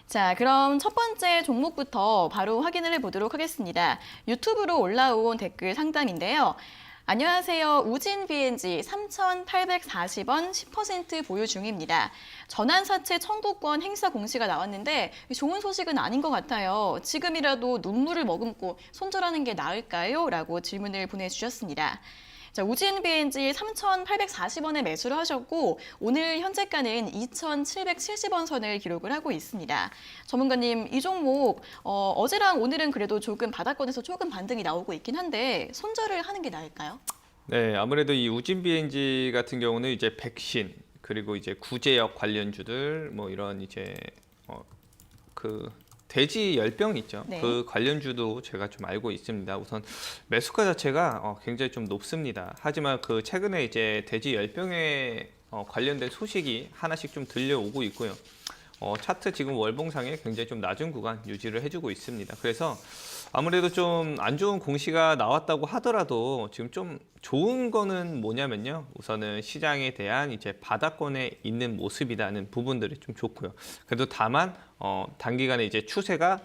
자, 그럼 첫 번째 종목부터 바로 확인을 해보도록 하겠습니다. 유튜브로 올라온 댓글 상담인데요. 안녕하세요. 우진 BNG 3,840원 10% 보유 중입니다. 전환사채 청구권 행사 공시가 나왔는데 좋은 소식은 아닌 것 같아요. 지금이라도 눈물을 머금고 손절하는 게 나을까요? 라고 질문을 보내주셨습니다. 자, 우진 BNG 3,840원에 매수를 하셨고 오늘 현재가는 2,770원 선을 기록을 하고 있습니다. 전문가님, 이 종목 어제랑 오늘은 그래도 조금 바닥권에서 조금 반등이 나오고 있긴 한데 손절을 하는 게 나을까요? 네, 아무래도 이 우진 BNG 같은 경우는 이제 백신 그리고 이제 구제약 관련주들 뭐 이런 이제 그 돼지 열병 있죠. 네. 그 관련주도 제가 좀 알고 있습니다. 우선 매수가 자체가 굉장히 좀 높습니다. 하지만 그 최근에 이제 돼지 열병에 관련된 소식이 하나씩 좀 들려오고 있고요. 차트 지금 월봉상에 굉장히 좀 낮은 구간 유지를 해주고 있습니다. 그래서 아무래도 좀 안 좋은 공시가 나왔다고 하더라도 지금 좀 좋은 거는 뭐냐면요. 우선은 시장에 대한 이제 바닥권에 있는 모습이라는 부분들이 좀 좋고요. 그래도 다만 단기간에 이제 추세가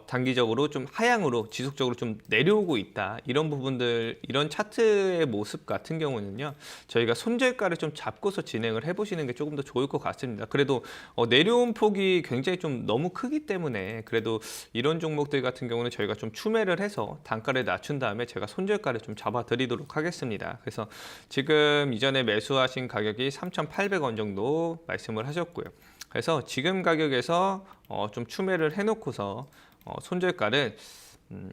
단기적으로 좀 하향으로 지속적으로 좀 내려오고 있다. 이런 부분들, 이런 차트의 모습 같은 경우는요. 저희가 손절가를 좀 잡고서 진행을 해보시는 게 조금 더 좋을 것 같습니다. 그래도 내려온 폭이 굉장히 좀 너무 크기 때문에 그래도 이런 종목들 같은 경우는 저희가 좀 추매를 해서 단가를 낮춘 다음에 제가 손절가를 좀 잡아드리도록 하겠습니다. 그래서 지금 이전에 매수하신 가격이 3,800원 정도 말씀을 하셨고요. 그래서 지금 가격에서 좀 추매를 해놓고서 손절가를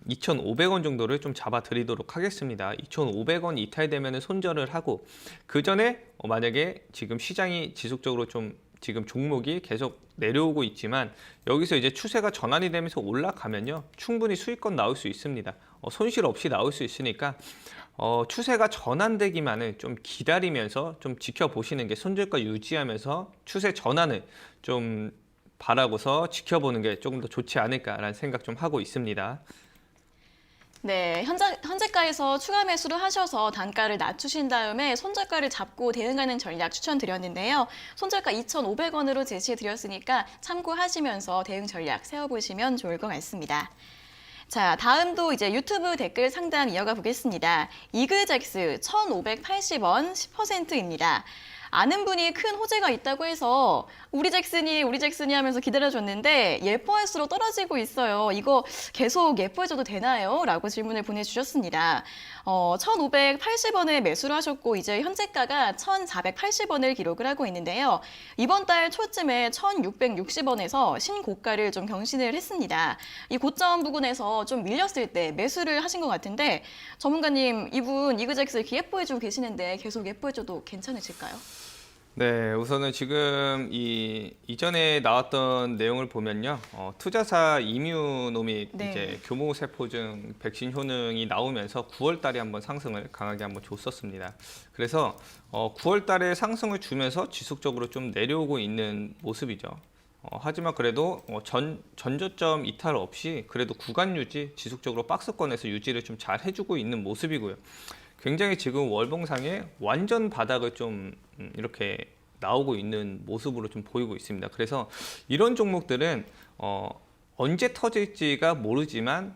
2,500원 정도를 좀 잡아드리도록 하겠습니다. 2,500원 이탈되면 손절을 하고 그 전에 만약에 지금 시장이 지속적으로 좀 지금 종목이 계속 내려오고 있지만 여기서 이제 추세가 전환이 되면서 올라가면요 충분히 수익권 나올 수 있습니다. 손실 없이 나올 수 있으니까 추세가 전환되기만을 좀 기다리면서 좀 지켜보시는 게 손절가 유지하면서 추세 전환을 좀 바라고서 지켜보는 게 조금 더 좋지 않을까라는 생각 좀 하고 있습니다. 네, 현재가에서 추가 매수를 하셔서 단가를 낮추신 다음에 손절가를 잡고 대응하는 전략 추천드렸는데요. 손절가 2,500원으로 제시해드렸으니까 참고하시면서 대응 전략 세워보시면 좋을 것 같습니다. 자, 다음도 이제 유튜브 댓글 상담 이어가 보겠습니다. 이그젝스 1,580원 10%입니다. 아는 분이 큰 호재가 있다고 해서 우리 잭슨이 하면서 기다려줬는데 예뻐할수록 떨어지고 있어요. 이거 계속 예뻐해줘도 되나요? 라고 질문을 보내주셨습니다. 1,580원에 매수를 하셨고 이제 현재가가 1,480원을 기록을 하고 있는데요. 이번 달 초쯤에 1,660원에서 신고가를 좀 경신을 했습니다. 이 고점 부근에서 좀 밀렸을 때 매수를 하신 것 같은데 전문가님, 이분 이그젝스 이렇게 예뻐해주고 계시는데 계속 예뻐해줘도 괜찮으실까요? 네, 우선은 지금 이전에 나왔던 내용을 보면요, 투자사 이뮤노믹 네. 이제 교모세포증 백신 효능이 나오면서 9월 달에 한번 상승을 강하게 한번 줬었습니다. 그래서 9월 달에 상승을 주면서 지속적으로 좀 내려오고 있는 모습이죠. 하지만 그래도 전저점 이탈 없이 그래도 구간 유지, 지속적으로 박스권에서 유지를 좀 잘 해주고 있는 모습이고요. 굉장히 지금 월봉상에 완전 바닥을 좀 이렇게 나오고 있는 모습으로 좀 보이고 있습니다. 그래서 이런 종목들은 언제 터질지가 모르지만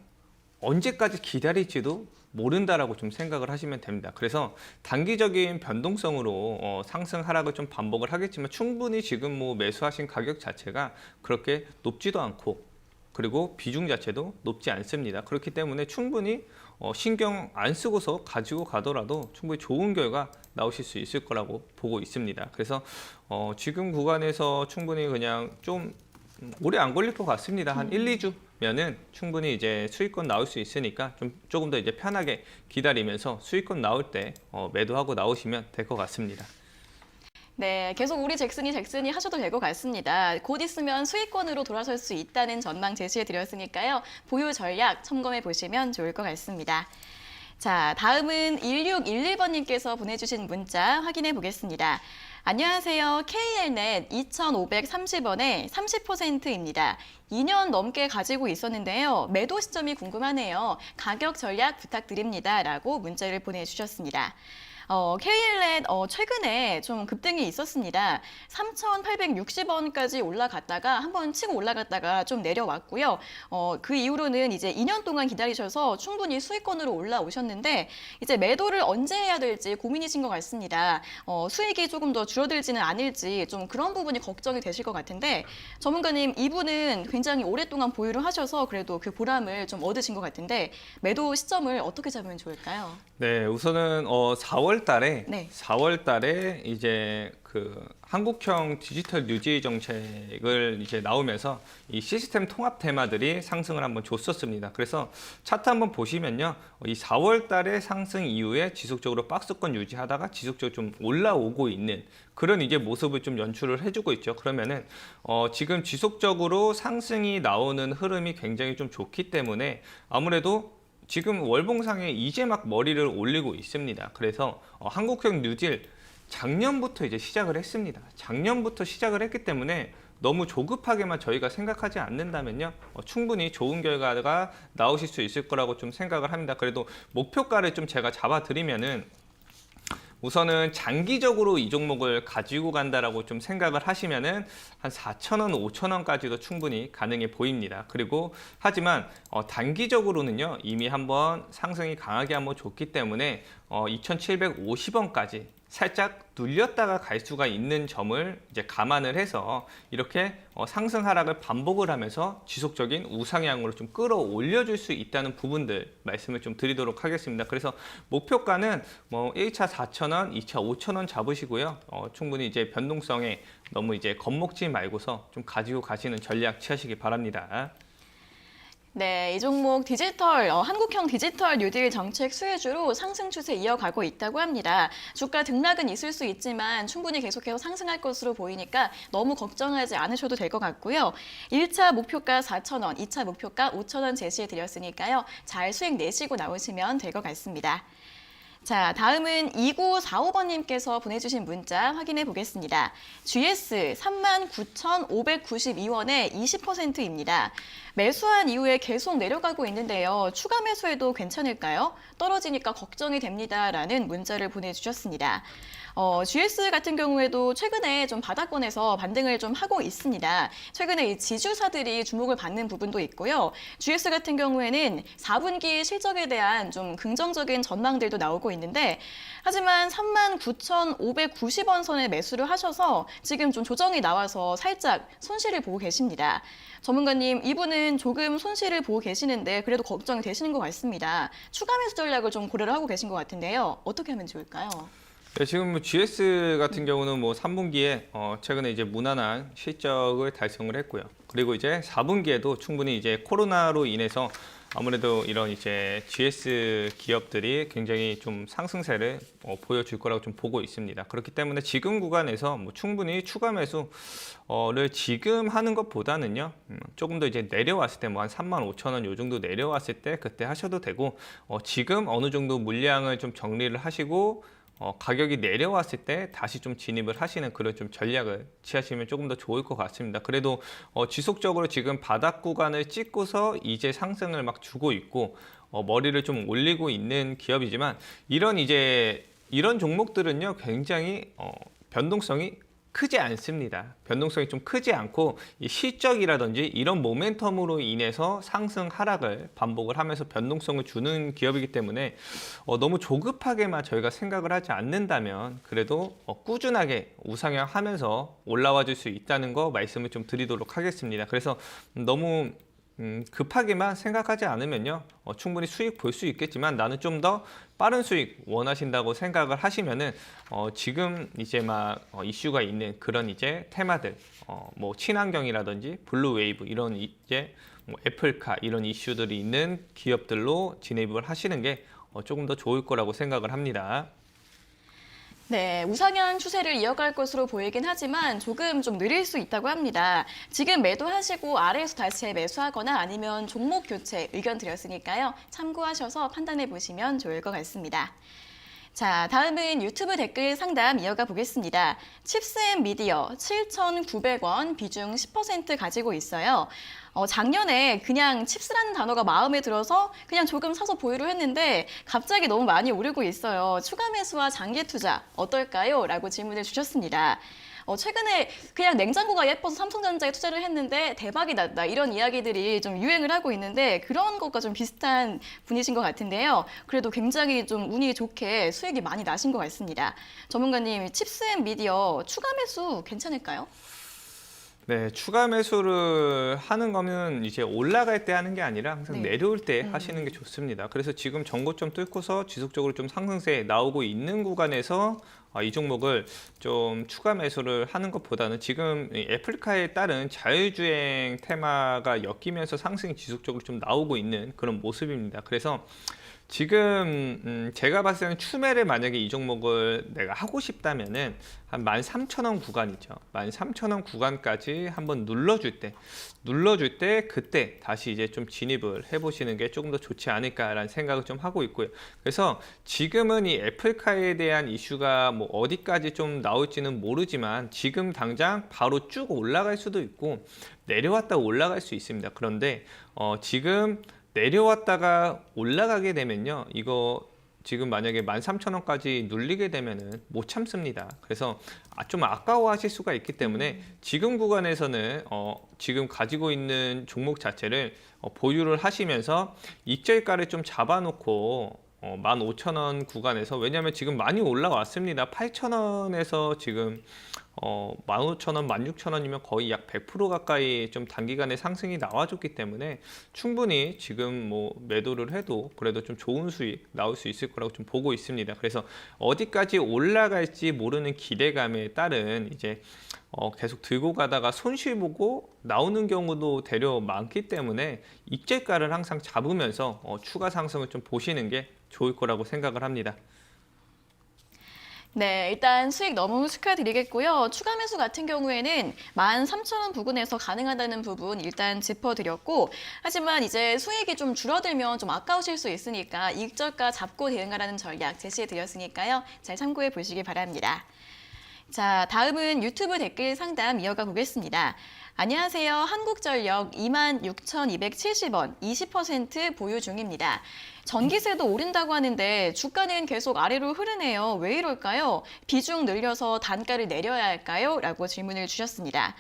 언제까지 기다릴지도 모른다라고 좀 생각을 하시면 됩니다. 그래서 단기적인 변동성으로 상승 하락을 좀 반복을 하겠지만 충분히 지금 뭐 매수하신 가격 자체가 그렇게 높지도 않고 그리고 비중 자체도 높지 않습니다. 그렇기 때문에 충분히 신경 안 쓰고서 가지고 가더라도 충분히 좋은 결과 나오실 수 있을 거라고 보고 있습니다. 그래서 지금 구간에서 충분히 그냥 좀 오래 안 걸릴 것 같습니다. 한 1, 2주면은 충분히 이제 수익권 나올 수 있으니까 조금 더 이제 편하게 기다리면서 수익권 나올 때 매도하고 나오시면 될 것 같습니다. 네, 계속 우리 잭슨이 하셔도 될 것 같습니다. 곧 있으면 수익권으로 돌아설 수 있다는 전망 제시해드렸으니까요. 보유 전략 점검해 보시면 좋을 것 같습니다. 자, 다음은 1611번님께서 보내주신 문자 확인해 보겠습니다. 안녕하세요. KLnet 2,530원에 30%입니다. 2년 넘게 가지고 있었는데요. 매도 시점이 궁금하네요. 가격 전략 부탁드립니다. 라고 문자를 보내주셨습니다. KLN 최근에 좀 급등이 있었습니다. 3,860원까지 올라갔다가 한번 치고 올라갔다가 좀 내려왔고요. 그 이후로는 이제 2년 동안 기다리셔서 충분히 수익권으로 올라오셨는데 이제 매도를 언제 해야 될지 고민이신 것 같습니다. 수익이 조금 더 줄어들지는 않을지 좀 그런 부분이 걱정이 되실 것 같은데 전문가님 이분은 굉장히 오랫동안 보유를 하셔서 그래도 그 보람을 좀 얻으신 것 같은데 매도 시점을 어떻게 잡으면 좋을까요? 네, 우선은 4월 달에 네. 4월 달에 이제 그 한국형 디지털 뉴지 정책을 이제 나오면서 이 시스템 통합 테마들이 상승을 한번 줬었습니다. 그래서 차트 한번 보시면요. 이 4월 달에 상승 이후에 지속적으로 박스권 유지하다가 지속적으로 좀 올라오고 있는 그런 이제 모습을 좀 연출을 해주고 있죠. 그러면은 지금 지속적으로 상승이 나오는 흐름이 굉장히 좀 좋기 때문에 아무래도 지금 월봉상에 이제 막 머리를 올리고 있습니다. 그래서 한국형 뉴딜 작년부터 이제 시작을 했습니다. 작년부터 시작을 했기 때문에 너무 조급하게만 저희가 생각하지 않는다면요. 충분히 좋은 결과가 나오실 수 있을 거라고 좀 생각을 합니다. 그래도 목표가를 좀 제가 잡아드리면은 우선은 장기적으로 이 종목을 가지고 간다라고 좀 생각을 하시면은 한 4,000원, 5,000원까지도 충분히 가능해 보입니다. 그리고 하지만 단기적으로는요 이미 한번 상승이 강하게 한번 줬기 때문에 2,750원까지 살짝 눌렸다가 갈 수가 있는 점을 이제 감안을 해서 이렇게 상승 하락을 반복을 하면서 지속적인 우상향으로 좀 끌어올려 줄 수 있다는 부분들 말씀을 좀 드리도록 하겠습니다. 그래서 목표가는 뭐 1차 4,000원, 2차 5,000원 잡으시고요. 충분히 이제 변동성에 너무 이제 겁먹지 말고서 좀 가지고 가시는 전략 취하시기 바랍니다. 네, 이 종목 한국형 디지털 뉴딜 정책 수혜주로 상승 추세 이어가고 있다고 합니다. 주가 등락은 있을 수 있지만 충분히 계속해서 상승할 것으로 보이니까 너무 걱정하지 않으셔도 될 것 같고요. 1차 목표가 4,000원, 2차 목표가 5,000원 제시해 드렸으니까요. 잘 수익 내시고 나오시면 될 것 같습니다. 자, 다음은 2945번님께서 보내주신 문자 확인해 보겠습니다. GS 39,592원에 20%입니다. 매수한 이후에 계속 내려가고 있는데요. 추가 매수해도 괜찮을까요? 떨어지니까 걱정이 됩니다. 라는 문자를 보내주셨습니다. GS 같은 경우에도 최근에 좀 바닥권에서 반등을 좀 하고 있습니다. 최근에 이 지주사들이 주목을 받는 부분도 있고요. GS 같은 경우에는 4분기 실적에 대한 좀 긍정적인 전망들도 나오고 있는데 하지만 39,590원 선에 매수를 하셔서 지금 좀 조정이 나와서 살짝 손실을 보고 계십니다. 전문가님, 이분은 조금 손실을 보고 계시는데 그래도 걱정이 되시는 것 같습니다. 추가 매수 전략을 좀 고려를 하고 계신 것 같은데요. 어떻게 하면 좋을까요? 네, 지금 뭐 GS 같은 경우는 뭐 3분기에 최근에 이제 무난한 실적을 달성을 했고요. 그리고 이제 4분기에도 충분히 이제 코로나로 인해서 아무래도 이런 이제 GS 기업들이 굉장히 좀 상승세를 보여줄 거라고 좀 보고 있습니다. 그렇기 때문에 지금 구간에서 뭐 충분히 추가 매수를 지금 하는 것보다는요, 조금 더 이제 내려왔을 때 뭐 한 35,000원 요 정도 내려왔을 때 그때 하셔도 되고, 지금 어느 정도 물량을 좀 정리를 하시고 가격이 내려왔을 때 다시 좀 진입을 하시는 그런 좀 전략을 취하시면 조금 더 좋을 것 같습니다. 그래도 지속적으로 지금 바닥 구간을 찍고서 이제 상승을 막 주고 있고 머리를 좀 올리고 있는 기업이지만 이런 종목들은요 굉장히 변동성이 크지 않습니다. 변동성이 좀 크지 않고 이 실적이라든지 이런 모멘텀으로 인해서 상승 하락을 반복을 하면서 변동성을 주는 기업이기 때문에 너무 조급하게만 저희가 생각을 하지 않는다면 그래도 꾸준하게 우상향하면서 올라와 줄 수 있다는 거 말씀을 좀 드리도록 하겠습니다. 그래서 너무 급하게만 생각하지 않으면요 충분히 수익 볼 수 있겠지만 나는 좀 더 빠른 수익 원하신다고 생각을 하시면은 지금 이제 막 이슈가 있는 그런 이제 테마들 뭐 친환경이라든지 블루웨이브 이런 이제 뭐 애플카 이런 이슈들이 있는 기업들로 진입을 하시는 게 조금 더 좋을 거라고 생각을 합니다. 네, 우상향 추세를 이어갈 것으로 보이긴 하지만 조금 좀 느릴 수 있다고 합니다. 지금 매도하시고 아래에서 다시 재매수하거나 아니면 종목 교체 의견 드렸으니까요. 참고하셔서 판단해 보시면 좋을 것 같습니다. 자, 다음은 유튜브 댓글 상담 이어가 보겠습니다. 칩스앤미디어 7,900원 비중 10% 가지고 있어요. 작년에 그냥 칩스라는 단어가 마음에 들어서 그냥 조금 사서 보유를 했는데 갑자기 너무 많이 오르고 있어요. 추가 매수와 장기 투자 어떨까요? 라고 질문을 주셨습니다. 최근에 그냥 냉장고가 예뻐서 삼성전자에 투자를 했는데 대박이 났다 이런 이야기들이 좀 유행을 하고 있는데 그런 것과 좀 비슷한 분이신 것 같은데요. 그래도 굉장히 좀 운이 좋게 수익이 많이 나신 것 같습니다. 전문가님, 칩스앤미디어 추가 매수 괜찮을까요? 네, 추가 매수를 하는 거면 이제 올라갈 때 하는 게 아니라 항상 네. 내려올 때 하시는 게 좋습니다. 그래서 지금 전고점 뚫고서 지속적으로 좀 상승세 나오고 있는 구간에서 이 종목을 좀 추가 매수를 하는 것보다는 지금 이 애플카에 따른 자율주행 테마가 엮이면서 상승이 지속적으로 좀 나오고 있는 그런 모습입니다. 그래서 지금 제가 봤을 때는 추매를 만약에 이 종목을 내가 하고 싶다면은 한 13,000원 구간이죠. 13,000원 구간까지 한번 눌러줄 때 그때 다시 이제 좀 진입을 해보시는 게 조금 더 좋지 않을까라는 생각을 좀 하고 있고요. 그래서 지금은 이 애플카에 대한 이슈가 뭐 어디까지 좀 나올지는 모르지만 지금 당장 바로 쭉 올라갈 수도 있고 내려왔다 올라갈 수 있습니다. 그런데 지금 내려왔다가 올라가게 되면요, 이거 지금 만약에 13,000원까지 눌리게 되면은 못 참습니다. 그래서 좀 아까워하실 수가 있기 때문에 지금 구간에서는 지금 가지고 있는 종목 자체를 보유를 하시면서 익절가를 좀 잡아놓고 15,000원 구간에서, 왜냐하면 지금 많이 올라왔습니다. 8,000원에서 지금 15,000원, 16,000원이면 거의 약 100% 가까이 좀 단기간에 상승이 나와줬기 때문에 충분히 지금 뭐 매도를 해도 그래도 좀 좋은 수익 나올 수 있을 거라고 좀 보고 있습니다. 그래서 어디까지 올라갈지 모르는 기대감에 따른 이제 계속 들고 가다가 손실 보고 나오는 경우도 되려 많기 때문에 익절가를 항상 잡으면서 추가 상승을 좀 보시는 게 좋을 거라고 생각을 합니다. 네, 일단 수익 너무 축하드리겠고요. 추가 매수 같은 경우에는 13,000원 부근에서 가능하다는 부분 일단 짚어드렸고, 하지만 이제 수익이 좀 줄어들면 좀 아까우실 수 있으니까 이익저가 잡고 대응하라는 전략 제시해드렸으니까요. 잘 참고해 보시기 바랍니다. 자, 다음은 유튜브 댓글 상담 이어가 보겠습니다. 안녕하세요. 한국전력 26,270원 20% 보유 중입니다. 전기세도 오른다고 하는데 주가는 계속 아래로 흐르네요. 왜 이럴까요? 비중 늘려서 단가를 내려야 할까요? 라고 질문을 주셨습니다.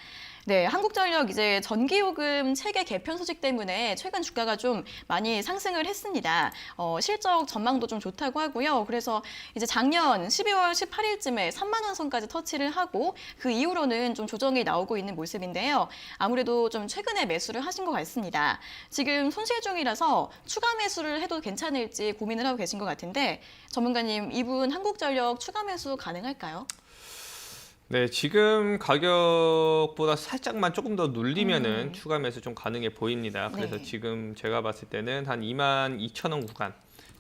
네, 한국전력 이제 전기요금 체계 개편 소식 때문에 최근 주가가 좀 많이 상승을 했습니다. 실적 전망도 좀 좋다고 하고요. 그래서 이제 작년 12월 18일쯤에 3만 원 선까지 터치를 하고 그 이후로는 좀 조정이 나오고 있는 모습인데요. 아무래도 좀 최근에 매수를 하신 것 같습니다. 지금 손실 중이라서 추가 매수를 해도 괜찮을지 고민을 하고 계신 것 같은데 전문가님, 이분 한국전력 추가 매수 가능할까요? 네, 지금 가격보다 살짝만 조금 더 눌리면은 추가 매수 좀 가능해 보입니다. 그래서 네. 지금 제가 봤을 때는 한 22,000원 구간,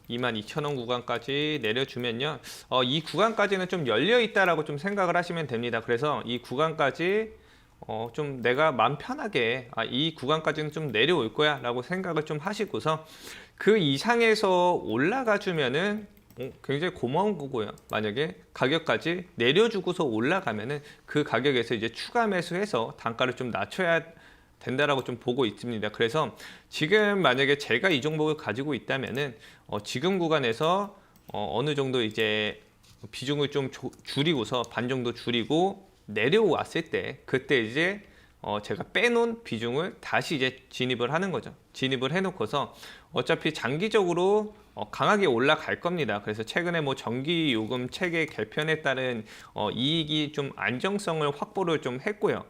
22,000원 구간까지 내려주면요, 이 구간까지는 좀 열려 있다라고 좀 생각을 하시면 됩니다. 그래서 이 구간까지 좀 내가 마음 편하게 이 구간까지는 좀 내려올 거야라고 생각을 좀 하시고서 그 이상에서 올라가 주면은 굉장히 고마운 거고요. 만약에 가격까지 내려주고서 올라가면은 그 가격에서 이제 추가 매수해서 단가를 좀 낮춰야 된다라고 좀 보고 있습니다. 그래서 지금 만약에 제가 이 종목을 가지고 있다면은 지금 구간에서 어느 정도 이제 비중을 좀 줄이고서 반 정도 줄이고 내려왔을 때 그때 이제 제가 빼놓은 비중을 다시 이제 진입을 하는 거죠. 진입을 해놓고서 어차피 장기적으로 강하게 올라갈 겁니다. 그래서 최근에 뭐 전기 요금 체계 개편에 따른 이익이 좀 안정성을 확보를 좀 했고요.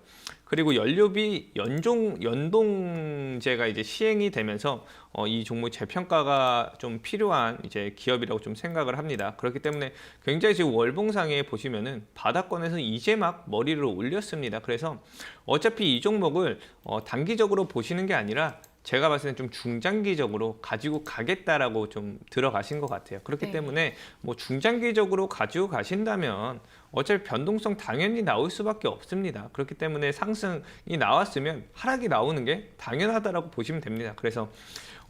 그리고 연료비 연동제가 이제 시행이 되면서 이 종목 재평가가 좀 필요한 이제 기업이라고 좀 생각을 합니다. 그렇기 때문에 굉장히 지금 월봉상에 보시면은 바닥권에서 이제 막 머리를 올렸습니다. 그래서 어차피 이 종목을 단기적으로 보시는 게 아니라 제가 봤을 때 좀 중장기적으로 가지고 가겠다라고 좀 들어가신 것 같아요. 그렇기 네. 때문에 뭐 중장기적으로 가지고 가신다면 어차피 변동성 당연히 나올 수밖에 없습니다. 그렇기 때문에 상승이 나왔으면 하락이 나오는 게 당연하다라고 보시면 됩니다. 그래서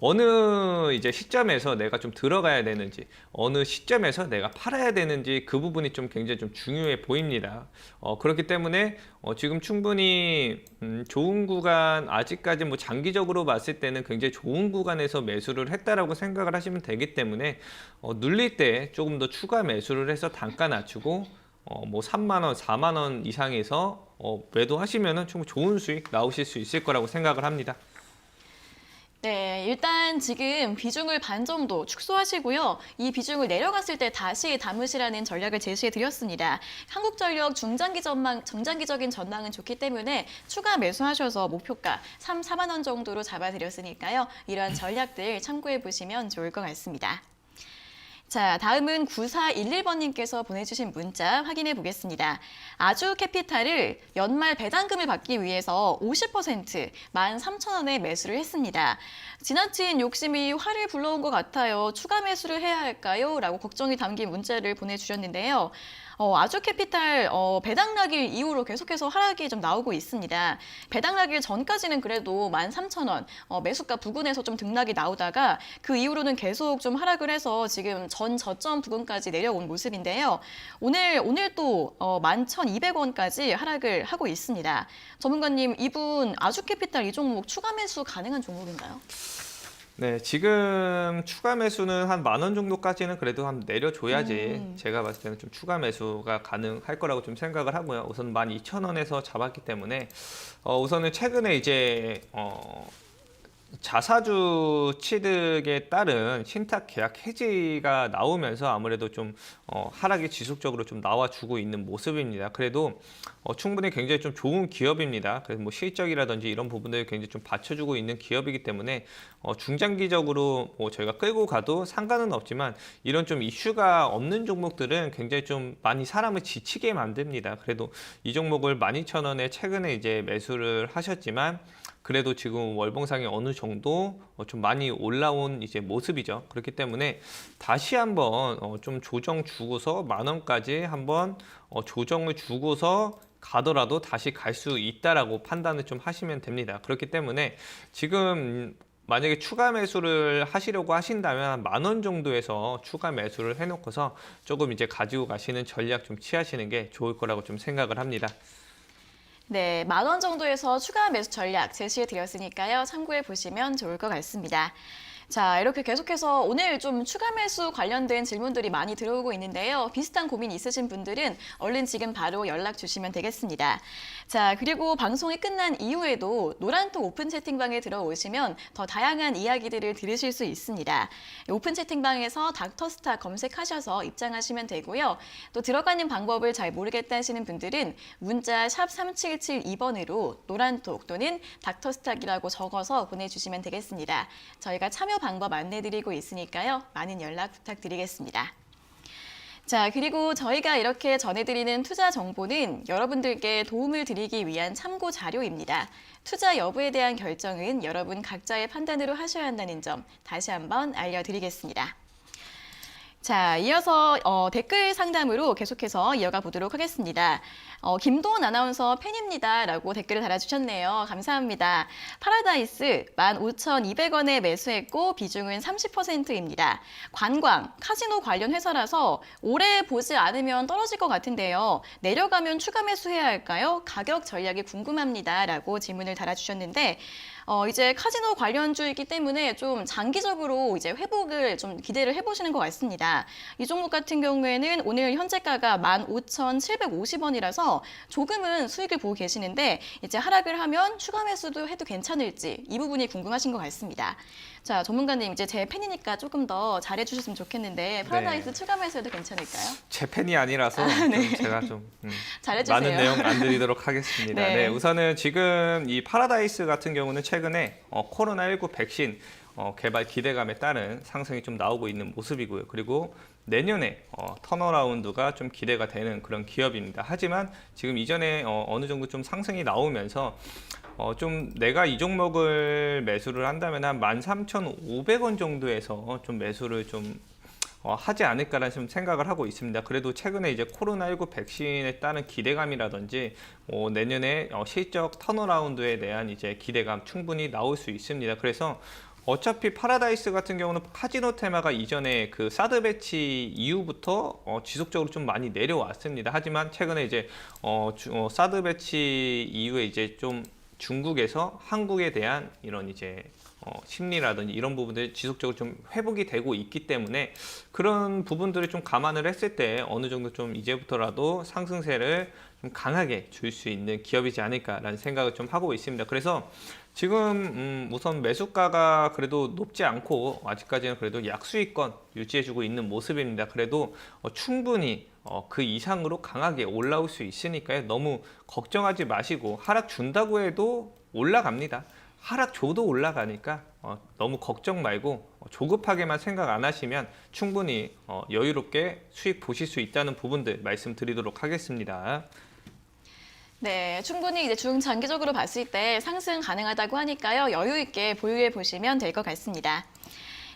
어느 이제 시점에서 내가 좀 들어가야 되는지, 어느 시점에서 내가 팔아야 되는지 그 부분이 좀 굉장히 좀 중요해 보입니다. 그렇기 때문에 지금 충분히 좋은 구간, 아직까지 뭐 장기적으로 봤을 때는 굉장히 좋은 구간에서 매수를 했다라고 생각을 하시면 되기 때문에 눌릴 때 조금 더 추가 매수를 해서 단가 낮추고 뭐 3만 원, 4만 원 이상에서 매도하시면은 충분히 좋은 수익 나오실 수 있을 거라고 생각을 합니다. 네, 일단 지금 비중을 반 정도 축소하시고요. 이 비중을 내려갔을 때 다시 담으시라는 전략을 제시해 드렸습니다. 한국전력 중장기적인 전망은 좋기 때문에 추가 매수하셔서 목표가 3, 4만 원 정도로 잡아드렸으니까요. 이러한 전략들 참고해 보시면 좋을 것 같습니다. 자, 다음은 9411번님께서 보내주신 문자 확인해 보겠습니다. 아주캐피탈을 연말 배당금을 받기 위해서 50% 13,000원에 매수를 했습니다. 지나친 욕심이 화를 불러온 것 같아요. 추가 매수를 해야 할까요? 라고 걱정이 담긴 문자를 보내주셨는데요. 아주캐피탈 배당락일 이후로 계속해서 하락이 좀 나오고 있습니다. 배당락일 전까지는 그래도 13,000원 매수가 부근에서 좀 등락이 나오다가 그 이후로는 계속 좀 하락을 해서 지금 전 저점 부근까지 내려온 모습인데요. 오늘 또 11,200원까지 하락을 하고 있습니다. 전문가님, 이분 아주캐피탈 이 종목 추가 매수 가능한 종목인가요? 네, 지금 추가 매수는 한 10,000원 정도까지는 그래도 한 내려줘야지 제가 봤을 때는 좀 추가 매수가 가능할 거라고 좀 생각을 하고요. 우선 12,000원에서 잡았기 때문에 우선은 최근에 이제 자사주 취득에 따른 신탁 계약 해지가 나오면서 아무래도 좀 하락이 지속적으로 좀 나와주고 있는 모습입니다. 그래도 충분히 굉장히 좀 좋은 기업입니다. 그래서 뭐 실적이라든지 이런 부분들을 굉장히 좀 받쳐주고 있는 기업이기 때문에 중장기적으로 뭐 저희가 끌고 가도 상관은 없지만 이런 좀 이슈가 없는 종목들은 굉장히 좀 많이 사람을 지치게 만듭니다. 그래도 이 종목을 12,000원에 최근에 이제 매수를 하셨지만 그래도 지금 월봉상이 어느 정도 좀 많이 올라온 이제 모습이죠. 그렇기 때문에 다시 한번 좀 조정 주고서 10,000원까지 한번 조정을 주고서 가더라도 다시 갈 수 있다라고 판단을 좀 하시면 됩니다. 그렇기 때문에 지금 만약에 추가 매수를 하시려고 하신다면 한 10,000원 정도에서 추가 매수를 해놓고서 조금 이제 가지고 가시는 전략 좀 취하시는 게 좋을 거라고 좀 생각을 합니다. 네, 10,000원 정도에서 추가 매수 전략 제시해 드렸으니까요. 참고해 보시면 좋을 것 같습니다. 자, 이렇게 계속해서 오늘 좀 추가 매수 관련된 질문들이 많이 들어오고 있는데요. 비슷한 고민 있으신 분들은 얼른 지금 바로 연락 주시면 되겠습니다. 자, 그리고 방송이 끝난 이후에도 노란톡 오픈 채팅방에 들어오시면 더 다양한 이야기들을 들으실 수 있습니다. 오픈 채팅방에서 닥터스타 검색하셔서 입장하시면 되고요. 또 들어가는 방법을 잘 모르겠다 하시는 분들은 문자 샵 3772번으로 노란톡 또는 닥터스타이라고 적어서 보내주시면 되겠습니다. 저희가 참여 방법 안내드리고 있으니까요. 많은 연락 부탁드리겠습니다. 자, 그리고 저희가 이렇게 전해드리는 투자 정보는 여러분들께 도움을 드리기 위한 참고 자료입니다. 투자 여부에 대한 결정은 여러분 각자의 판단으로 하셔야 한다는 점 다시 한번 알려드리겠습니다. 자, 이어서 댓글 상담으로 계속해서 이어가 보도록 하겠습니다. 김도원 아나운서 팬입니다 라고 댓글을 달아주셨네요. 감사합니다. 파라다이스 15,200원에 매수했고 비중은 30%입니다. 관광, 카지노 관련 회사라서 오래 보지 않으면 떨어질 것 같은데요. 내려가면 추가 매수해야 할까요? 가격 전략이 궁금합니다 라고 질문을 달아주셨는데 이제 카지노 관련주이기 때문에 좀 장기적으로 이제 회복을 좀 기대를 해보시는 것 같습니다. 이 종목 같은 경우에는 오늘 현재가가 15,750원이라서 조금은 수익을 보고 계시는데 이제 하락을 하면 추가 매수도 해도 괜찮을지 이 부분이 궁금하신 것 같습니다. 자, 전문가님 이제 제 팬이니까 조금 더 잘해주셨으면 좋겠는데 파라다이스 네. 추가 매수해도 괜찮을까요? 제 팬이 아니라서 네. 좀 제가 좀 잘해주세요. 많은 내용 안 드리도록 하겠습니다. 네. 네, 우선은 지금 이 파라다이스 같은 경우는 최근에 코로나19 백신 개발 기대감에 따른 상승이 좀 나오고 있는 모습이고요. 그리고 내년에 턴어라운드가 좀 기대가 되는 그런 기업입니다. 하지만 지금 이전에 어느 정도 좀 상승이 나오면서 좀 내가 이 종목을 매수를 한다면 한 13,500원 정도에서 좀 매수를 좀 하지 않을까라는 좀 생각을 하고 있습니다. 그래도 최근에 이제 코로나19 백신에 따른 기대감이라든지 내년에 실적 턴어라운드에 대한 이제 기대감 충분히 나올 수 있습니다. 그래서 어차피 파라다이스 같은 경우는 카지노 테마가 이전에 그 사드 배치 이후부터 지속적으로 좀 많이 내려왔습니다. 하지만 최근에 이제 사드 배치 이후에 이제 좀 중국에서 한국에 대한 이런 이제 심리라든지 이런 부분들이 지속적으로 좀 회복이 되고 있기 때문에 그런 부분들을 좀 감안을 했을 때 어느 정도 좀 이제부터라도 상승세를 좀 강하게 줄 수 있는 기업이지 않을까라는 생각을 좀 하고 있습니다. 그래서 지금 우선 매수가가 그래도 높지 않고 아직까지는 그래도 약수익권 유지해주고 있는 모습입니다. 그래도 충분히 그 이상으로 강하게 올라올 수 있으니까요. 너무 걱정하지 마시고 하락 준다고 해도 올라갑니다. 하락 줘도 올라가니까 너무 걱정 말고 조급하게만 생각 안 하시면 충분히 여유롭게 수익 보실 수 있다는 부분들 말씀드리도록 하겠습니다. 네, 충분히 이제 중장기적으로 봤을 때 상승 가능하다고 하니까요. 여유 있게 보유해 보시면 될 것 같습니다.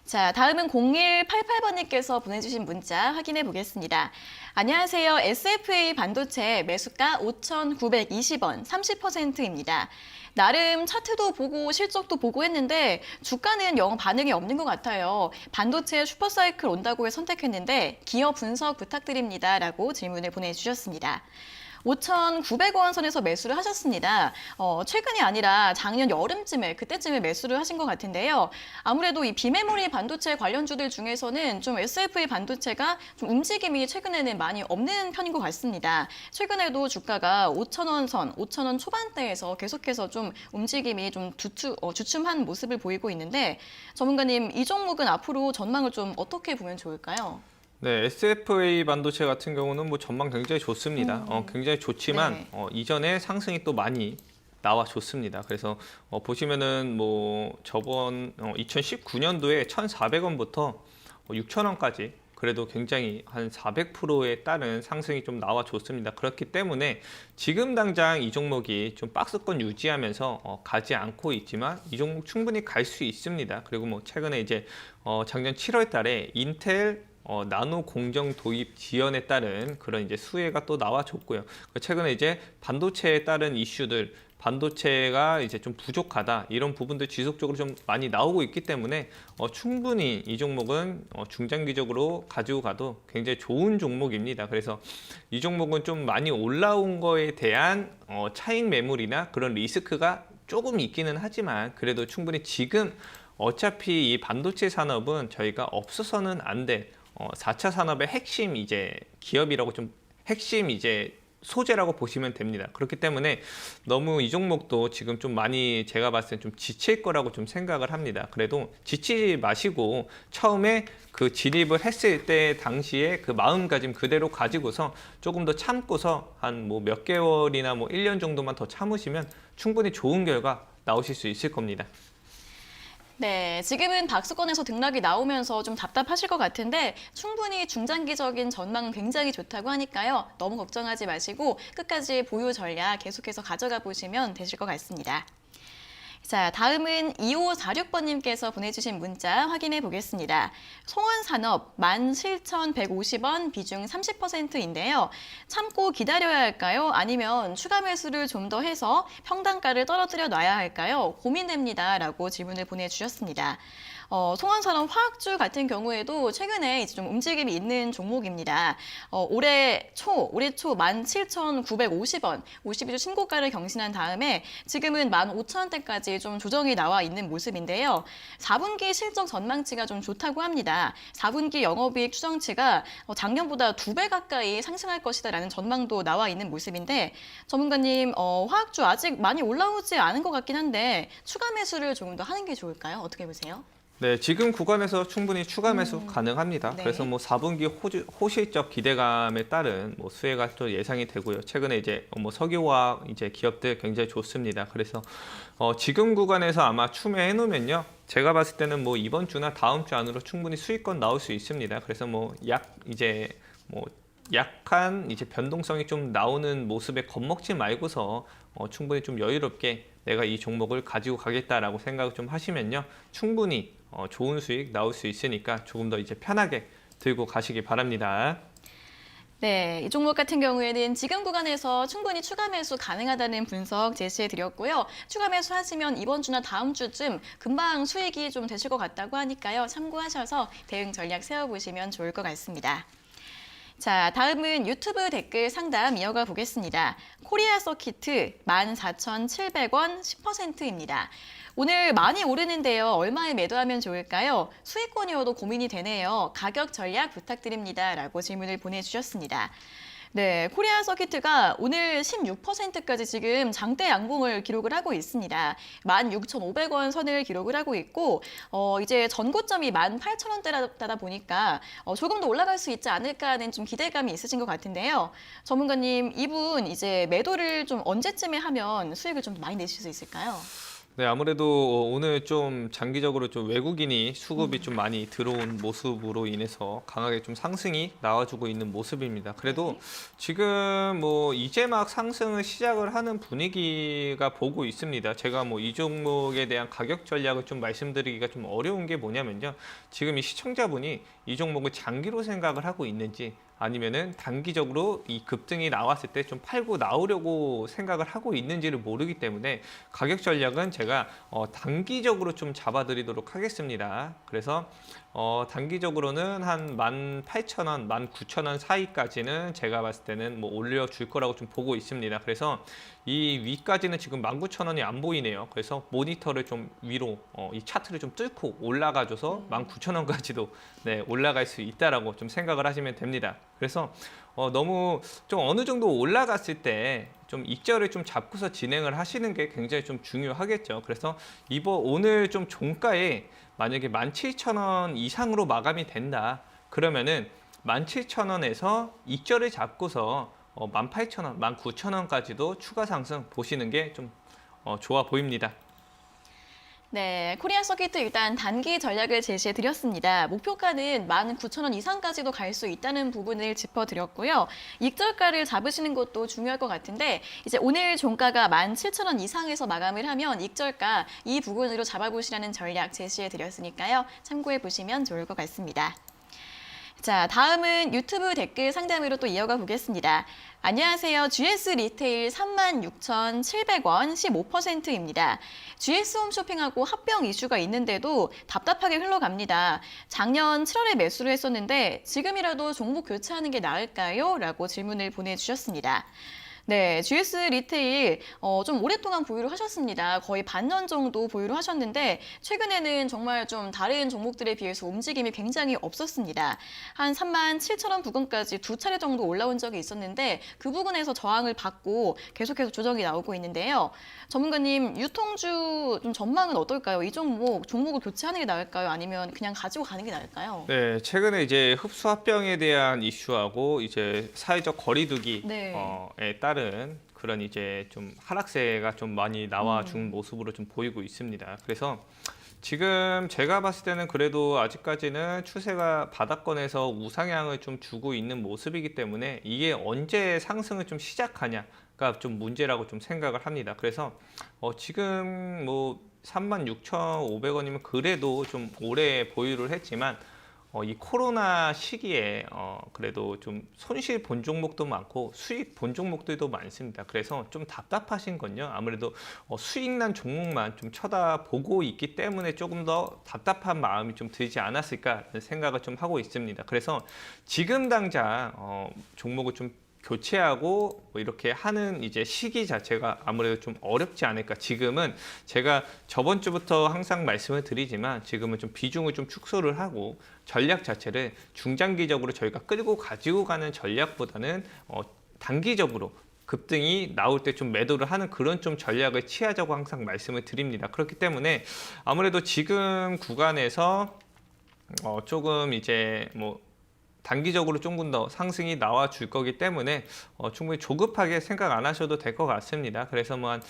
자, 다음은 0188번님께서 보내주신 문자 확인해 보겠습니다. 안녕하세요. SFA 반도체 매수가 5,920원, 30%입니다. 나름 차트도 보고 실적도 보고 했는데 주가는 영 반응이 없는 것 같아요. 반도체 슈퍼사이클 온다고 해 선택했는데 기업 분석 부탁드립니다. 라고 질문을 보내주셨습니다. 5,900원 선에서 매수를 하셨습니다. 최근이 아니라 작년 여름쯤에 그때쯤에 매수를 하신 것 같은데요. 아무래도 이 비메모리 반도체 관련주들 중에서는 좀 SFA 반도체가 좀 움직임이 최근에는 많이 없는 편인 것 같습니다. 최근에도 주가가 5,000원 선, 5,000원 초반대에서 계속해서 좀 움직임이 좀 주춤한 모습을 보이고 있는데 전문가님, 이 종목은 앞으로 전망을 좀 어떻게 보면 좋을까요? 네, SFA 반도체 같은 경우는 뭐 전망 굉장히 좋습니다. 굉장히 좋지만 네. 이전에 상승이 또 많이 나와 줬습니다. 그래서 보시면은 뭐 저번 2019년도에 1,400원부터 6,000원까지 그래도 굉장히 한 400%에 따른 상승이 좀 나와 줬습니다. 그렇기 때문에 지금 당장 이 종목이 좀 박스권 유지하면서 가지 않고 있지만 이 종목 충분히 갈 수 있습니다. 그리고 뭐 최근에 이제 작년 7월 달에 인텔 나노 공정 도입 지연에 따른 그런 이제 수혜가 또 나와줬고요. 최근에 이제 반도체에 따른 이슈들, 반도체가 이제 좀 부족하다 이런 부분들 지속적으로 좀 많이 나오고 있기 때문에 충분히 이 종목은 중장기적으로 가지고 가도 굉장히 좋은 종목입니다. 그래서 이 종목은 좀 많이 올라온 거에 대한 차익 매물이나 그런 리스크가 조금 있기는 하지만 그래도 충분히 지금 어차피 이 반도체 산업은 저희가 없어서는 안 될 4차 산업의 핵심 이제 기업이라고 좀 핵심 이제 소재라고 보시면 됩니다. 그렇기 때문에 너무 이 종목도 지금 좀 많이 제가 봤을 때 좀 지칠 거라고 좀 생각을 합니다. 그래도 지치지 마시고 처음에 그 진입을 했을 때 당시에 그 마음가짐 그대로 가지고서 조금 더 참고서 한 뭐 몇 개월이나 뭐 1년 정도만 더 참으시면 충분히 좋은 결과 나오실 수 있을 겁니다. 네, 지금은 박스권에서 등락이 나오면서 좀 답답하실 것 같은데 충분히 중장기적인 전망은 굉장히 좋다고 하니까요. 너무 걱정하지 마시고 끝까지 보유 전략 계속해서 가져가 보시면 되실 것 같습니다. 자, 다음은 2546번님께서 보내주신 문자 확인해 보겠습니다. 송원산업 17,150원 비중 30%인데요. 참고 기다려야 할까요? 아니면 추가 매수를 좀 더 해서 평단가를 떨어뜨려 놔야 할까요? 고민됩니다. 라고 질문을 보내주셨습니다. 송원산업 화학주 같은 경우에도 최근에 이제 좀 움직임이 있는 종목입니다. 올해 초 17,950원, 52주 신고가를 경신한 다음에 지금은 15,000원대까지 좀 조정이 나와 있는 모습인데요. 4분기 실적 전망치가 좀 좋다고 합니다. 4분기 영업이익 추정치가 작년보다 2배 가까이 상승할 것이다라는 전망도 나와 있는 모습인데 전문가님, 화학주 아직 많이 올라오지 않은 것 같긴 한데 추가 매수를 조금 더 하는 게 좋을까요? 어떻게 보세요? 네, 지금 구간에서 충분히 추가 매수 가능합니다. 네. 그래서 뭐 4분기 호실적 기대감에 따른 뭐 수혜가 또 예상이 되고요. 최근에 이제 뭐 석유화학 이제 기업들 굉장히 좋습니다. 그래서 지금 구간에서 아마 추매해 놓으면요. 제가 봤을 때는 뭐 이번 주나 다음 주 안으로 충분히 수익권 나올 수 있습니다. 그래서 뭐 약한 이제 변동성이 좀 나오는 모습에 겁먹지 말고서 충분히 좀 여유롭게 내가 이 종목을 가지고 가겠다라고 생각을 좀 하시면요. 충분히 좋은 수익 나올 수 있으니까 조금 더 이제 편하게 들고 가시기 바랍니다. 네, 이 종목 같은 경우에는 지금 구간에서 충분히 추가 매수 가능하다는 분석 제시해 드렸고요. 추가 매수 하시면 이번 주나 다음 주쯤 금방 수익이 좀 되실 것 같다고 하니까요. 참고하셔서 대응 전략 세워보시면 좋을 것 같습니다. 자, 다음은 유튜브 댓글 상담 이어가 보겠습니다. 코리아 서키트 14,700원 10%입니다. 오늘 많이 오르는데요. 얼마에 매도하면 좋을까요? 수익권이어도 고민이 되네요. 가격 전략 부탁드립니다. 라고 질문을 보내주셨습니다. 네, 코리아 서키트가 오늘 16%까지 지금 장대 양봉을 기록을 하고 있습니다. 16,500원 선을 기록을 하고 있고 이제 전고점이 18,000원대다 보니까 조금 더 올라갈 수 있지 않을까 하는 좀 기대감이 있으신 것 같은데요. 전문가님, 이분 이제 매도를 좀 언제쯤에 하면 수익을 좀 많이 내실 수 있을까요? 네, 아무래도 오늘 좀 장기적으로 좀 외국인이 수급이 좀 많이 들어온 모습으로 인해서 강하게 좀 상승이 나와주고 있는 모습입니다. 그래도 지금 뭐 이제 막 상승을 시작을 하는 분위기가 보고 있습니다. 제가 뭐 이 종목에 대한 가격 전략을 좀 말씀드리기가 좀 어려운 게 뭐냐면요. 지금 이 시청자분이 이 종목을 장기로 생각을 하고 있는지 아니면은 단기적으로 이 급등이 나왔을 때 좀 팔고 나오려고 생각을 하고 있는지를 모르기 때문에 가격 전략은 제가 단기적으로 좀 잡아드리도록 하겠습니다. 그래서 단기적으로는 한 18,000원, 19,000원 사이까지는 제가 봤을 때는 뭐 올려줄 거라고 좀 보고 있습니다. 그래서 이 위까지는 지금 19,000원이 안 보이네요. 그래서 모니터를 좀 위로 이 차트를 좀 뚫고 올라가줘서 19,000원까지도 네, 올라갈 수 있다라고 좀 생각을 하시면 됩니다. 그래서 너무 좀 어느 정도 올라갔을 때 좀 익절을 좀 잡고서 진행을 하시는 게 굉장히 좀 중요하겠죠. 그래서 오늘 좀 종가에 만약에 17,000원 이상으로 마감이 된다. 그러면은 17,000원에서 익절을 잡고서 18,000원, 19,000원까지도 추가 상승 보시는 게 좀 좋아 보입니다. 네, 코리아 서키트 일단 단기 전략을 제시해 드렸습니다. 목표가는 19,000원 이상까지도 갈 수 있다는 부분을 짚어드렸고요. 익절가를 잡으시는 것도 중요할 것 같은데 이제 오늘 종가가 17,000원 이상에서 마감을 하면 익절가 이 부분으로 잡아보시라는 전략 제시해 드렸으니까요. 참고해 보시면 좋을 것 같습니다. 자, 다음은 유튜브 댓글 상담으로 또 이어가 보겠습니다. 안녕하세요. GS 리테일 36,700원 15%입니다. GS 홈쇼핑하고 합병 이슈가 있는데도 답답하게 흘러갑니다. 작년 7월에 매수를 했었는데 지금이라도 종목 교체하는 게 나을까요? 라고 질문을 보내주셨습니다. 네, GS 리테일 좀 오랫동안 보유를 하셨습니다. 거의 반년 정도 보유를 하셨는데 최근에는 정말 좀 다른 종목들에 비해서 움직임이 굉장히 없었습니다. 한 37,000원 부근까지 두 차례 정도 올라온 적이 있었는데 그 부분에서 저항을 받고 계속해서 조정이 나오고 있는데요. 전문가님, 유통주 좀 전망은 어떨까요? 이 종목을 교체하는 게 나을까요? 아니면 그냥 가지고 가는 게 나을까요? 네, 최근에 이제 흡수 합병에 대한 이슈하고 이제 사회적 거리두기에 네. 따른 그런 이제 좀 하락세가 좀 많이 나와준 모습으로 좀 보이고 있습니다. 그래서 지금 제가 봤을 때는 그래도 아직까지는 추세가 바닥권에서 우상향을 좀 주고 있는 모습이기 때문에 이게 언제 상승을 좀 시작하냐가 좀 문제라고 좀 생각을 합니다. 그래서 지금 뭐 36,500원이면 그래도 좀 오래 보유를 했지만 이 코로나 시기에 그래도 좀 손실 본 종목도 많고 수익 본 종목들도 많습니다. 그래서 좀 답답하신 건요. 아무래도 수익 난 종목만 좀 쳐다보고 있기 때문에 조금 더 답답한 마음이 좀 들지 않았을까 생각을 좀 하고 있습니다. 그래서 지금 당장 종목을 좀 교체하고 뭐 이렇게 하는 이제 시기 자체가 아무래도 좀 어렵지 않을까. 지금은 제가 저번 주부터 항상 말씀을 드리지만 지금은 좀 비중을 좀 축소를 하고 전략 자체를 중장기적으로 저희가 끌고 가지고 가는 전략보다는 단기적으로 급등이 나올 때 좀 매도를 하는 그런 좀 전략을 취하자고 항상 말씀을 드립니다. 그렇기 때문에 아무래도 지금 구간에서 조금 이제 뭐 단기적으로 조금 더 상승이 나와 줄 거기 때문에 충분히 조급하게 생각 안 하셔도 될 것 같습니다. 그래서 뭐 한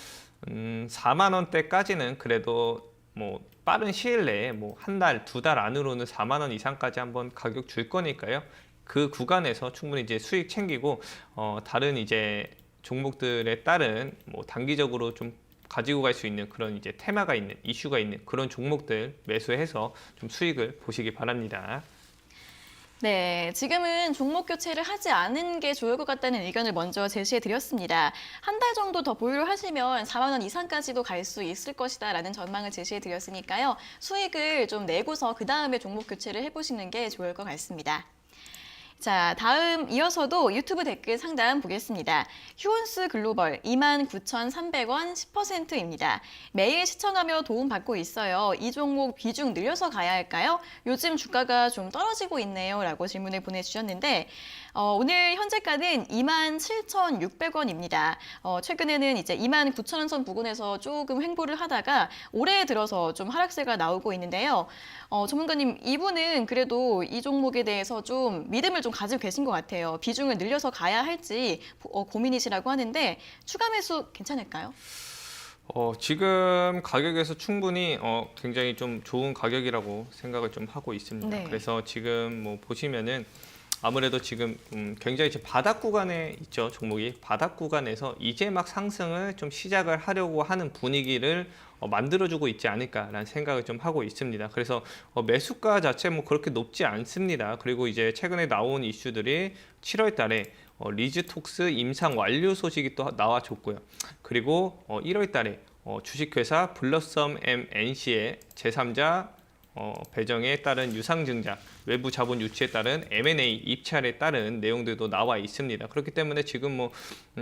4만 원대까지는 그래도 뭐 빠른 시일 내에 뭐 한 달, 두 달 안으로는 4만 원 이상까지 한번 가격 줄 거니까요. 그 구간에서 충분히 이제 수익 챙기고 다른 이제 종목들에 따른 뭐 단기적으로 좀 가지고 갈 수 있는 그런 이제 테마가 있는 이슈가 있는 그런 종목들 매수해서 좀 수익을 보시기 바랍니다. 네, 지금은 종목 교체를 하지 않은 게 좋을 것 같다는 의견을 먼저 제시해 드렸습니다. 한 달 정도 더 보유를 하시면 4만 원 이상까지도 갈 수 있을 것이다라는 전망을 제시해 드렸으니까요. 수익을 좀 내고서 그 다음에 종목 교체를 해보시는 게 좋을 것 같습니다. 자, 다음 이어서도 유튜브 댓글 상담 보겠습니다. 휴온스 글로벌 29,300원 10%입니다. 매일 시청하며 도움받고 있어요. 이 종목 비중 늘려서 가야 할까요? 요즘 주가가 좀 떨어지고 있네요. 라고 질문을 보내주셨는데 오늘 현재가는 27,600원입니다. 최근에는 이제 29,000원 선 부근에서 조금 횡보를 하다가 올해 들어서 좀 하락세가 나오고 있는데요. 전문가님, 이분은 그래도 이 종목에 대해서 좀 믿음을 좀 가지고 계신 것 같아요. 비중을 늘려서 가야 할지 고민이시라고 하는데 추가 매수 괜찮을까요? 지금 가격에서 충분히 굉장히 좀 좋은 가격이라고 생각을 좀 하고 있습니다. 네. 그래서 지금 뭐 보시면은 아무래도 지금 굉장히 지금 바닥 구간에 있죠. 종목이 바닥 구간에서 이제 막 상승을 좀 시작을 하려고 하는 분위기를 만들어주고 있지 않을까라는 생각을 좀 하고 있습니다. 그래서 매수가 자체 뭐 그렇게 높지 않습니다. 그리고 이제 최근에 나온 이슈들이 7월 달에 리즈톡스 임상 완료 소식이 또 나와줬고요. 그리고 1월 달에 주식회사 블러썸 MNC의 제3자 배정에 따른 유상증자, 외부 자본 유치에 따른 M&A 입찰에 따른 내용들도 나와 있습니다. 그렇기 때문에 지금 뭐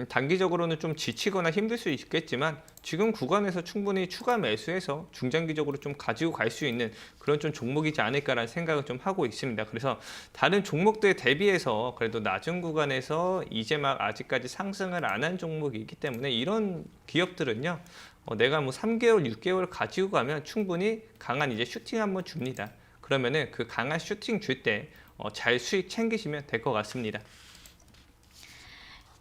단기적으로는 좀 지치거나 힘들 수 있겠지만 지금 구간에서 충분히 추가 매수해서 중장기적으로 좀 가지고 갈 수 있는 그런 좀 종목이지 않을까라는 생각을 좀 하고 있습니다. 그래서 다른 종목들 대비해서 그래도 낮은 구간에서 이제 막 아직까지 상승을 안 한 종목이 있기 때문에 이런 기업들은요. 내가 뭐 3개월, 6개월 가지고 가면 충분히 강한 이제 슈팅 한번 줍니다. 그러면은 그 강한 슈팅 줄 때 잘 수익 챙기시면 될 것 같습니다.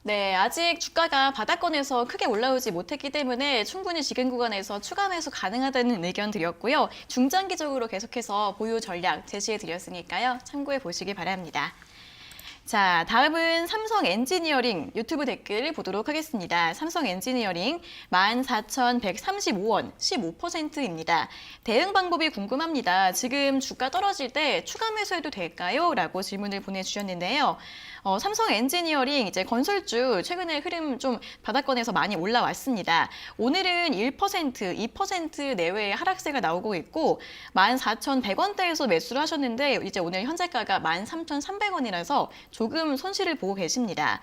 네, 아직 주가가 바닥권에서 크게 올라오지 못했기 때문에 충분히 지금 구간에서 추가 매수 가능하다는 의견 드렸고요. 중장기적으로 계속해서 보유 전략 제시해 드렸으니까요. 참고해 보시기 바랍니다. 자, 다음은 삼성 엔지니어링 유튜브 댓글 보도록 하겠습니다. 삼성 엔지니어링 14,135원 15%입니다. 대응 방법이 궁금합니다. 지금 주가 떨어질 때 추가 매수해도 될까요? 라고 질문을 보내주셨는데요. 삼성 엔지니어링 이제 건설주 최근에 흐름 좀 바닥권에서 많이 올라왔습니다. 오늘은 1%, 2% 내외의 하락세가 나오고 있고 14,100원대에서 매수를 하셨는데 이제 오늘 현재가가 13,300원이라서 조금 손실을 보고 계십니다.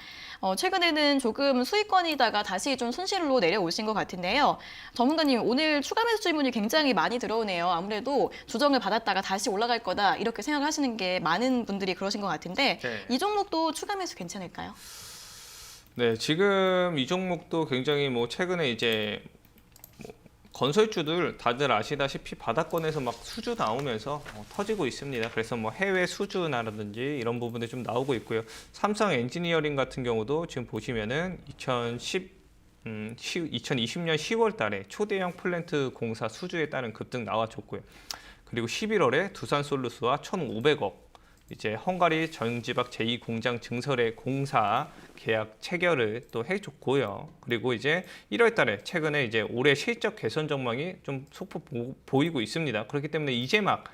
최근에는 조금 수익권이다가 다시 좀 손실로 내려오신 것 같은데요. 전문가님, 오늘 추가 매수 질문이 굉장히 많이 들어오네요. 아무래도 조정을 받았다가 다시 올라갈 거다 이렇게 생각하시는 게 많은 분들이 그러신 것 같은데 네. 이 종목도 추가 매수 괜찮을까요? 네, 지금 이 종목도 굉장히 뭐 최근에 이제 뭐 건설주들 다들 아시다시피 바닥권에서 막 수주 나오면서 터지고 있습니다. 그래서 뭐 해외 수주나라든지 이런 부분들 좀 나오고 있고요. 삼성 엔지니어링 같은 경우도 지금 보시면은 2020년 10월 달에 초대형 플랜트 공사 수주에 따른 급등 나와줬고요. 그리고 11월에 두산솔루스와 1,500억 이제 헝가리 전지박 제2공장 증설의 공사 계약 체결을 또 해줬고요. 그리고 이제 1월 달에 최근에 이제 올해 실적 개선 전망이 좀 소폭 보이고 있습니다. 그렇기 때문에 이제 막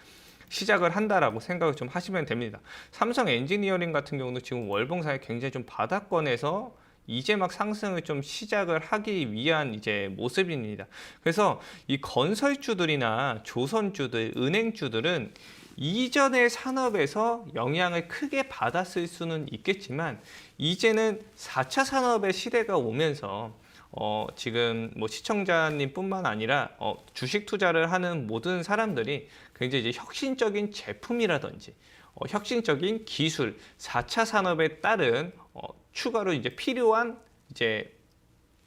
시작을 한다라고 생각을 좀 하시면 됩니다. 삼성 엔지니어링 같은 경우는 지금 월봉상에 굉장히 좀 바닥권에서 이제 막 상승을 좀 시작을 하기 위한 이제 모습입니다. 그래서 이 건설주들이나 조선주들, 은행주들은 이전의 산업에서 영향을 크게 받았을 수는 있겠지만 이제는 4차 산업의 시대가 오면서 지금 뭐 시청자님뿐만 아니라 주식 투자를 하는 모든 사람들이 굉장히 이제 혁신적인 제품이라든지 혁신적인 기술, 4차 산업에 따른 추가로 이제 필요한 이제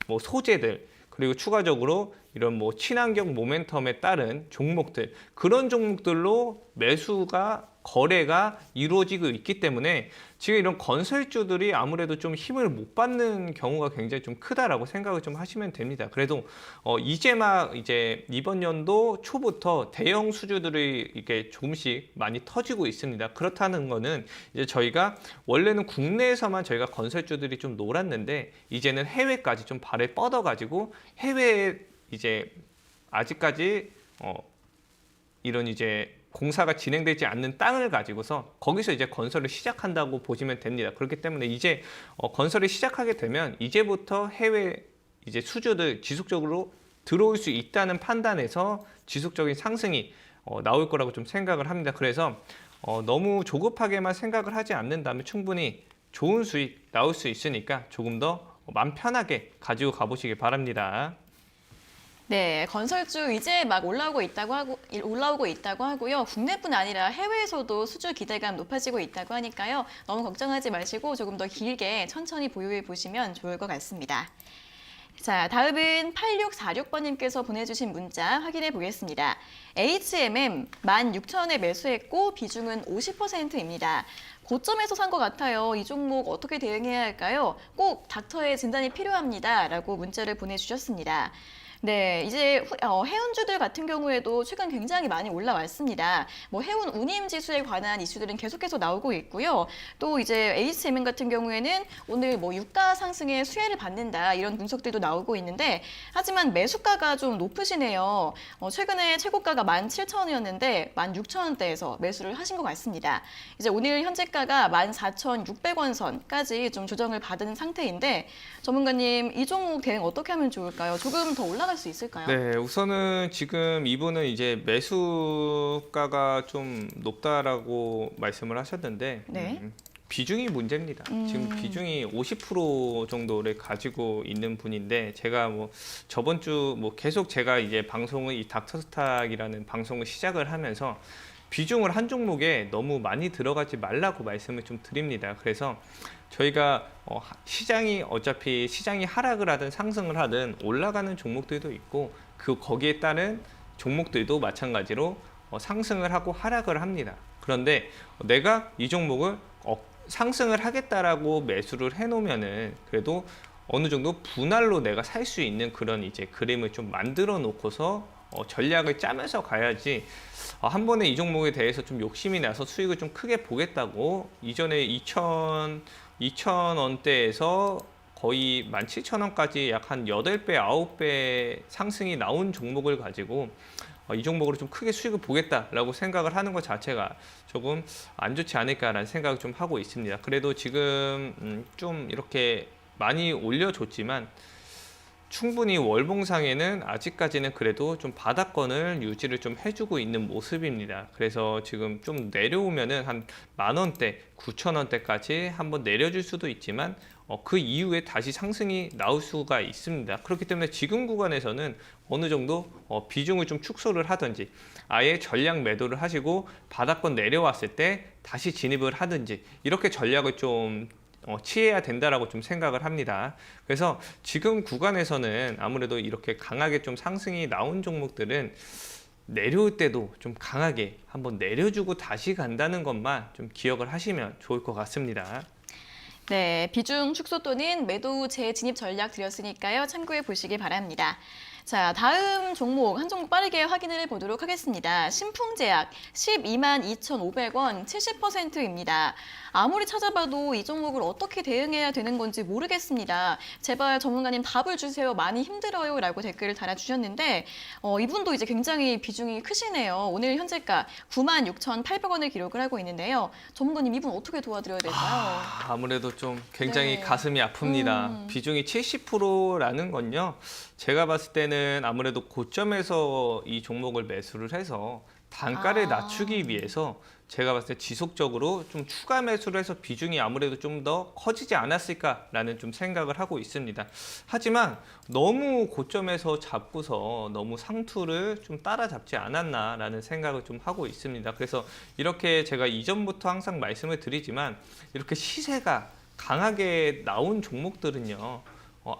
뭐 소재들 그리고 추가적으로 이런 뭐 친환경 모멘텀에 따른 종목들 그런 종목들로 매수가 거래가 이루어지고 있기 때문에 지금 이런 건설주들이 아무래도 좀 힘을 못 받는 경우가 굉장히 좀 크다라고 생각을 좀 하시면 됩니다. 그래도 이제 막 이제 이번 연도 초부터 대형 수주들이 이렇게 조금씩 많이 터지고 있습니다. 그렇다는 거는 이제 저희가 원래는 국내에서만 저희가 건설주들이 좀 놀았는데 이제는 해외까지 좀 발을 뻗어가지고 해외에 이제 아직까지 이런 이제 공사가 진행되지 않는 땅을 가지고서 거기서 이제 건설을 시작한다고 보시면 됩니다. 그렇기 때문에 이제 건설을 시작하게 되면 이제부터 해외 이제 수주들 지속적으로 들어올 수 있다는 판단에서 지속적인 상승이 나올 거라고 좀 생각을 합니다. 그래서 너무 조급하게만 생각을 하지 않는다면 충분히 좋은 수익 나올 수 있으니까 조금 더 마음 편하게 가지고 가보시기 바랍니다. 네, 건설주 이제 막 올라오고 있다고 하고요. 국내뿐 아니라 해외에서도 수주 기대감 높아지고 있다고 하니까요. 너무 걱정하지 마시고 조금 더 길게 천천히 보유해 보시면 좋을 것 같습니다. 자, 다음은 8646번님께서 보내주신 문자 확인해 보겠습니다. HMM 16,000원에 매수했고 비중은 50%입니다. 고점에서 산 것 같아요. 이 종목 어떻게 대응해야 할까요? 꼭 닥터의 진단이 필요합니다. 라고 문자를 보내주셨습니다. 네, 이제 해운주들 같은 경우에도 최근 굉장히 많이 올라왔습니다. 뭐 해운 운임 지수에 관한 이슈들은 계속해서 나오고 있고요. 또 이제 HMM 같은 경우에는 오늘 뭐 유가 상승에 수혜를 받는다 이런 분석들도 나오고 있는데 하지만 매수가가 좀 높으시네요. 최근에 최고가가 17,000원이었는데 16,000원대에서 매수를 하신 것 같습니다. 이제 오늘 현재가가 14,600원 선까지 좀 조정을 받은 상태인데 전문가님 이 종목 대응 어떻게 하면 좋을까요? 조금 더 올라갈 수 있을까요? 네, 우선은 지금 이분은 이제 매수가가 좀 높다라고 말씀을 하셨는데 네. 비중이 문제입니다. 지금 비중이 50% 정도를 가지고 있는 분인데 제가 뭐 저번 주 뭐 계속 제가 이제 방송을 이 닥터스탁이라는 방송을 시작을 하면서 비중을 한 종목에 너무 많이 들어가지 말라고 말씀을 좀 드립니다. 그래서 저희가 시장이 어차피 시장이 하락을 하든 상승을 하든 올라가는 종목들도 있고 거기에 따른 종목들도 마찬가지로 상승을 하고 하락을 합니다. 그런데 내가 이 종목을 상승을 하겠다라고 매수를 해놓으면은 그래도 어느 정도 분할로 내가 살 수 있는 그런 이제 그림을 좀 만들어 놓고서 전략을 짜면서 가야지 한 번에 이 종목에 대해서 좀 욕심이 나서 수익을 좀 크게 보겠다고 이전에 2,000원대에서 거의 17,000원까지 약 한 8배, 9배 상승이 나온 종목을 가지고 이 종목으로 좀 크게 수익을 보겠다라고 생각을 하는 것 자체가 조금 안 좋지 않을까라는 생각을 좀 하고 있습니다. 그래도 지금 좀 이렇게 많이 올려줬지만 충분히 월봉상에는 아직까지는 그래도 좀 바닥권을 유지를 좀 해주고 있는 모습입니다. 그래서 지금 좀 내려오면은 한 10,000원대, 9,000원대까지 한번 내려줄 수도 있지만 그 이후에 다시 상승이 나올 수가 있습니다. 그렇기 때문에 지금 구간에서는 어느 정도 비중을 좀 축소를 하든지 아예 전량 매도를 하시고 바닥권 내려왔을 때 다시 진입을 하든지 이렇게 전략을 좀 취해야 된다라고 좀 생각을 합니다. 그래서 지금 구간에서는 아무래도 이렇게 강하게 좀 상승이 나온 종목들은 내려올 때도 좀 강하게 한번 내려주고 다시 간다는 것만 좀 기억을 하시면 좋을 것 같습니다. 네, 비중 축소 또는 매도 재진입 전략 드렸으니까요. 참고해 보시기 바랍니다. 자, 다음 종목 한 종목 빠르게 확인을 해보도록 하겠습니다. 신풍제약 122,500원 70%입니다. 아무리 찾아봐도 이 종목을 어떻게 대응해야 되는 건지 모르겠습니다. 제발 전문가님 답을 주세요. 많이 힘들어요. 라고 댓글을 달아주셨는데 이분도 이제 굉장히 비중이 크시네요. 오늘 현재가 96,800원을 기록을 하고 있는데요. 전문가님 이분 어떻게 도와드려야 될까요? 아무래도 좀 굉장히 네. 가슴이 아픕니다. 비중이 70%라는 건요. 제가 봤을 때는 아무래도 고점에서 이 종목을 매수를 해서 단가를 낮추기 위해서 제가 봤을 때 지속적으로 좀 추가 매수를 해서 비중이 아무래도 좀 더 커지지 않았을까라는 좀 생각을 하고 있습니다. 하지만 너무 고점에서 잡고서 너무 상투를 좀 따라잡지 않았나라는 생각을 좀 하고 있습니다. 그래서 이렇게 제가 이전부터 항상 말씀을 드리지만 이렇게 시세가 강하게 나온 종목들은요.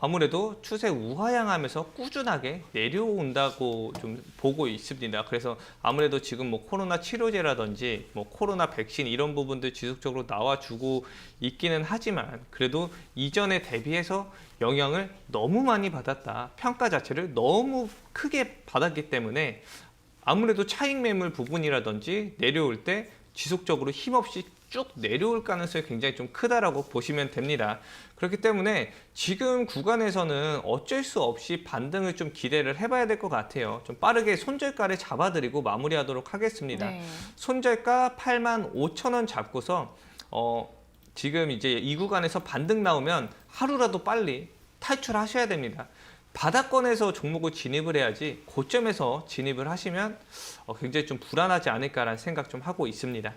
아무래도 추세 우하향하면서 꾸준하게 내려온다고 좀 보고 있습니다. 그래서 아무래도 지금 뭐 코로나 치료제라든지 뭐 코로나 백신 이런 부분들 지속적으로 나와주고 있기는 하지만 그래도 이전에 대비해서 영향을 너무 많이 받았다. 평가 자체를 너무 크게 받았기 때문에 아무래도 차익 매물 부분이라든지 내려올 때 지속적으로 힘없이 쭉 내려올 가능성이 굉장히 좀 크다라고 보시면 됩니다. 그렇기 때문에 지금 구간에서는 어쩔 수 없이 반등을 좀 기대를 해봐야 될 것 같아요. 좀 빠르게 손절가를 잡아드리고 마무리하도록 하겠습니다. 네. 손절가 85,000원 잡고서 지금 이제 이 구간에서 반등 나오면 하루라도 빨리 탈출하셔야 됩니다. 바닥권에서 종목을 진입을 해야지 고점에서 진입을 하시면 굉장히 좀 불안하지 않을까라는 생각 좀 하고 있습니다.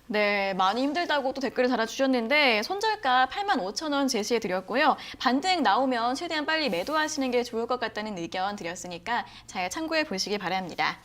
네, 많이 힘들다고 또 댓글을 달아주셨는데 손절가 85,000원 제시해 드렸고요. 반등 나오면 최대한 빨리 매도하시는 게 좋을 것 같다는 의견 드렸으니까 잘 참고해 보시기 바랍니다.